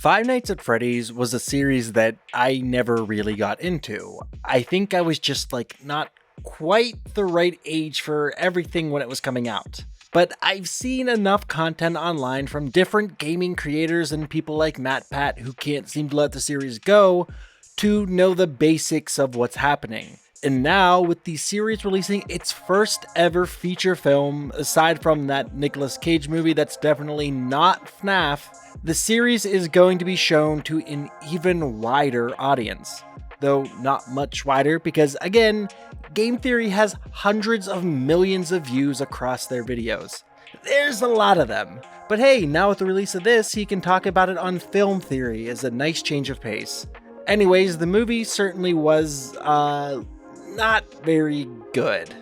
Five Nights at Freddy's was a series that I never really got into. I think I was just not quite the right age for everything when it was coming out. But I've seen enough content online from different gaming creators and people like MatPat who can't seem to let the series go to know the basics of what's happening. And now, with the series releasing its first ever feature film, aside from that Nicolas Cage movie that's definitely not FNAF, the series is going to be shown to an even wider audience. Though not much wider because, again, Game Theory has hundreds of millions of views across their videos. There's a lot of them. But hey, now with the release of this, he can talk about it on Film Theory as a nice change of pace. Anyways, the movie certainly was, not very good.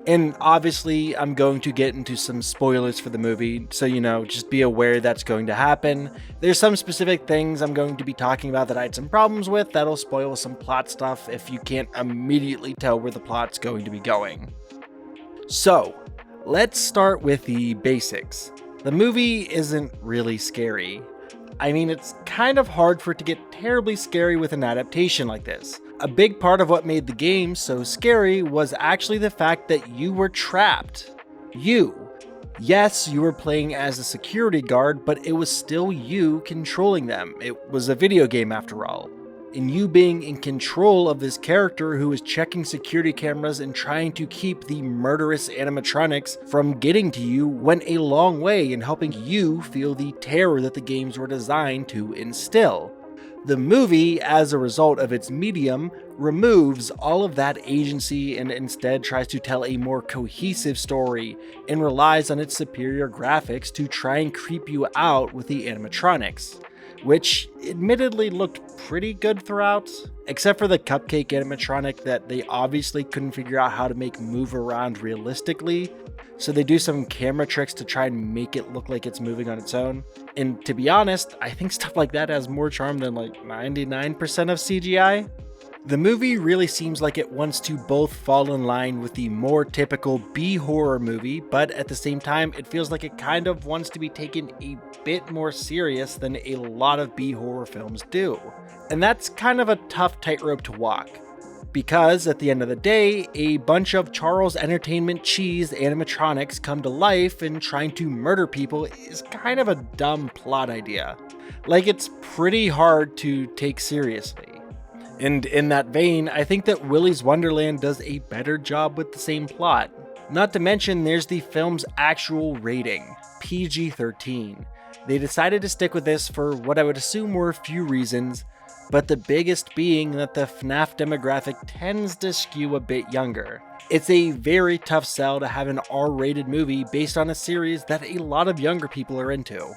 And obviously, I'm going to get into some spoilers for the movie, so just be aware that's going to happen. There's some specific things I'm going to be talking about that I had some problems with that'll spoil some plot stuff if you can't immediately tell where the plot's going to be going. So, let's start with the basics. The movie isn't really scary. I mean, it's kind of hard for it to get terribly scary with an adaptation like this. A big part of what made the game so scary was actually the fact that you were trapped. Yes, you were playing as a security guard, but it was still you controlling them. It was a video game after all. And you being in control of this character who is checking security cameras and trying to keep the murderous animatronics from getting to you went a long way in helping you feel the terror that the games were designed to instill. The movie, as a result of its medium, removes all of that agency and instead tries to tell a more cohesive story and relies on its superior graphics to try and creep you out with the animatronics, which admittedly looked pretty good throughout, except for the cupcake animatronic that they obviously couldn't figure out how to make move around realistically, so they do some camera tricks to try and make it look like it's moving on its own. And to be honest, I think stuff like that has more charm than 99% of CGI. The movie really seems like it wants to both fall in line with the more typical B-horror movie, but at the same time, it feels like it kind of wants to be taken a bit more serious than a lot of B-horror films do. And that's kind of a tough tightrope to walk. Because at the end of the day, a bunch of Charles Entertainment cheese animatronics come to life and trying to murder people is kind of a dumb plot idea. It's pretty hard to take seriously. And in that vein, I think that Willy's Wonderland does a better job with the same plot. Not to mention there's the film's actual rating, PG-13. They decided to stick with this for what I would assume were a few reasons, but the biggest being that the FNAF demographic tends to skew a bit younger. It's a very tough sell to have an R-rated movie based on a series that a lot of younger people are into.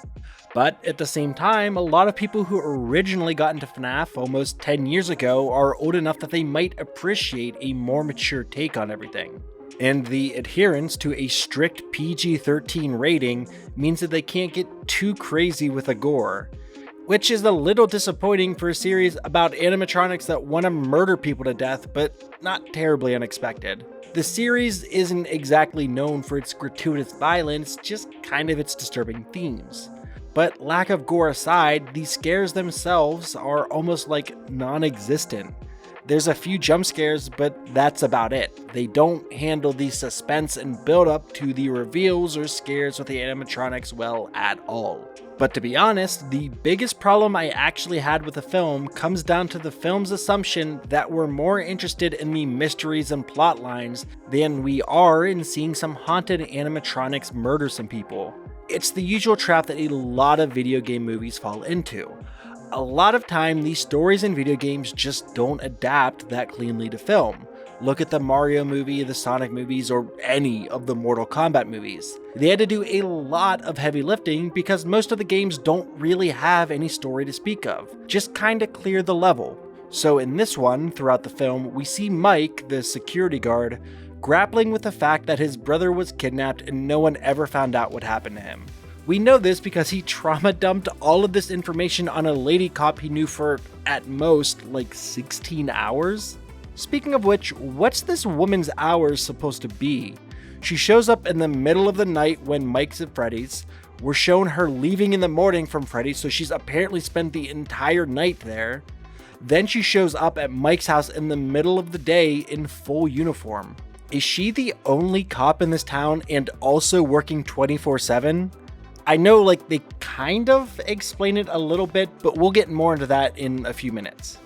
But at the same time, a lot of people who originally got into FNAF almost 10 years ago are old enough that they might appreciate a more mature take on everything. And the adherence to a strict PG-13 rating means that they can't get too crazy with the gore, which is a little disappointing for a series about animatronics that want to murder people to death, but not terribly unexpected. The series isn't exactly known for its gratuitous violence, just kind of its disturbing themes. But lack of gore aside, the scares themselves are almost non-existent. There's a few jump scares, but that's about it. They don't handle the suspense and build up to the reveals or scares with the animatronics well at all. But to be honest, the biggest problem I actually had with the film comes down to the film's assumption that we're more interested in the mysteries and plot lines than we are in seeing some haunted animatronics murder some people. It's the usual trap that a lot of video game movies fall into. A lot of time, these stories in video games just don't adapt that cleanly to film. Look at the Mario movie, the Sonic movies, or any of the Mortal Kombat movies. They had to do a lot of heavy lifting because most of the games don't really have any story to speak of, just kinda clear the level. So in this one, throughout the film, we see Mike, the security guard, grappling with the fact that his brother was kidnapped and no one ever found out what happened to him. We know this because he trauma dumped all of this information on a lady cop he knew for, at most, 16 hours? Speaking of which, what's this woman's hours supposed to be? She shows up in the middle of the night when Mike's at Freddy's, We're shown her leaving in the morning from Freddy, so she's apparently spent the entire night there. Then she shows up at Mike's house in the middle of the day in full uniform. Is she the only cop in this town and also working 24/7? I know they kind of explain it a little bit, but we'll get more into that in a few minutes.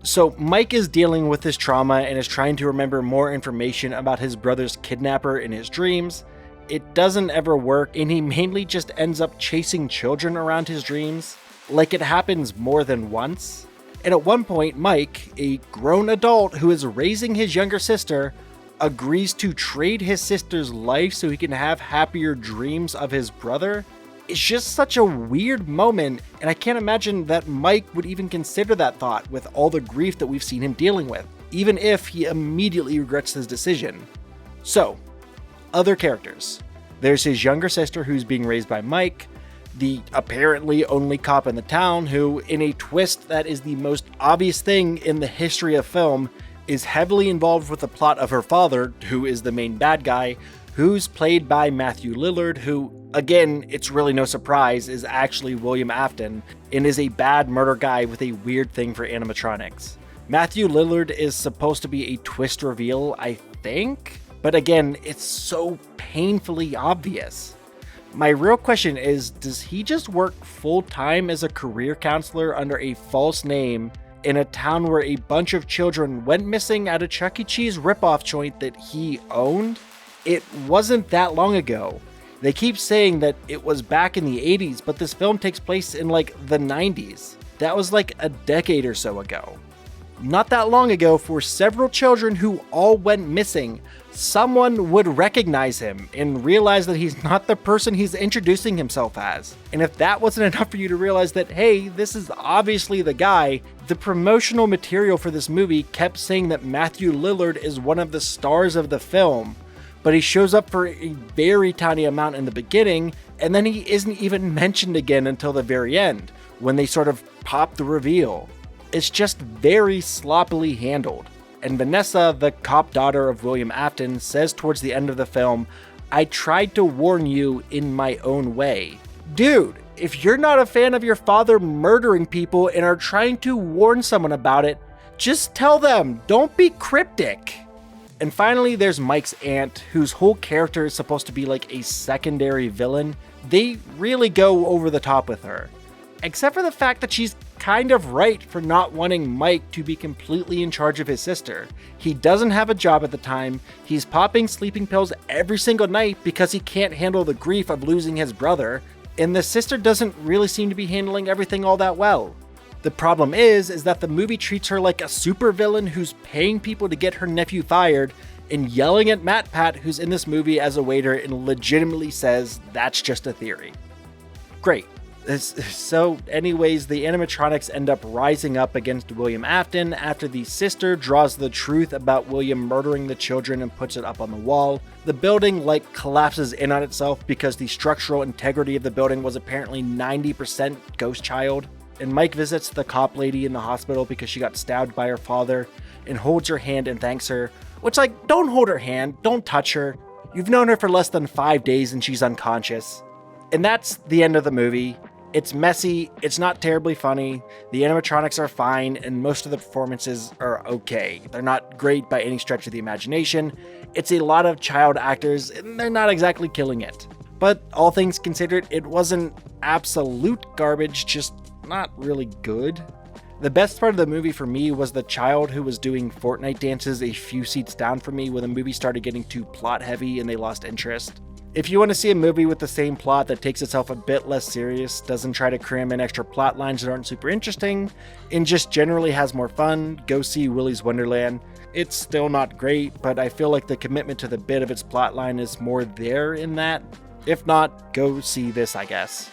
So Mike is dealing with his trauma and is trying to remember more information about his brother's kidnapper in his dreams. It doesn't ever work, and he mainly just ends up chasing children around his dreams. It happens more than once. And at one point, Mike, a grown adult who is raising his younger sister, agrees to trade his sister's life so he can have happier dreams of his brother. It's just such a weird moment, and I can't imagine that Mike would even consider that thought with all the grief that we've seen him dealing with, even if he immediately regrets his decision. So, other characters. There's his younger sister who's being raised by Mike, the apparently only cop in the town who, in a twist that is the most obvious thing in the history of film, is heavily involved with the plot of her father, who is the main bad guy, who's played by Matthew Lillard, who, again, it's really no surprise, is actually William Afton, and is a bad murder guy with a weird thing for animatronics. Matthew Lillard is supposed to be a twist reveal, I think, but again, it's so painfully obvious. My real question is, does he just work full-time as a career counselor under a false name in a town where a bunch of children went missing at a Chuck E. Cheese ripoff joint that he owned? It wasn't that long ago. They keep saying that it was back in the 80s, but this film takes place in the 90s. That was a decade or so ago. Not that long ago, for several children who all went missing, someone would recognize him and realize that he's not the person he's introducing himself as. And if that wasn't enough for you to realize that, hey, this is obviously the guy, the promotional material for this movie kept saying that Matthew Lillard is one of the stars of the film, but he shows up for a very tiny amount in the beginning, and then he isn't even mentioned again until the very end, when they sort of pop the reveal. It's just very sloppily handled. And Vanessa, the cop daughter of William Afton, says towards the end of the film, "I tried to warn you in my own way." Dude, if you're not a fan of your father murdering people and are trying to warn someone about it, just tell them, don't be cryptic. And finally, there's Mike's aunt, whose whole character is supposed to be a secondary villain. They really go over the top with her. Except for the fact that she's kind of right for not wanting Mike to be completely in charge of his sister. He doesn't have a job at the time, he's popping sleeping pills every single night because he can't handle the grief of losing his brother, and the sister doesn't really seem to be handling everything all that well. The problem is that the movie treats her like a supervillain who's paying people to get her nephew fired, and yelling at Matt Pat, who's in this movie as a waiter and legitimately says that's just a theory. Great. So anyways, the animatronics end up rising up against William Afton after the sister draws the truth about William murdering the children and puts it up on the wall. The building collapses in on itself because the structural integrity of the building was apparently 90% ghost child. And Mike visits the cop lady in the hospital because she got stabbed by her father and holds her hand and thanks her. Which don't hold her hand, don't touch her. You've known her for less than 5 days and she's unconscious. And that's the end of the movie. It's messy, it's not terribly funny, the animatronics are fine, and most of the performances are okay. They're not great by any stretch of the imagination. It's a lot of child actors, and they're not exactly killing it. But all things considered, it wasn't absolute garbage, just not really good. The best part of the movie for me was the child who was doing Fortnite dances a few seats down from me when the movie started getting too plot heavy and they lost interest. If you want to see a movie with the same plot that takes itself a bit less serious, doesn't try to cram in extra plot lines that aren't super interesting, and just generally has more fun, go see Willy's Wonderland. It's still not great, but I feel like the commitment to the bit of its plotline is more there in that. If not, go see this, I guess.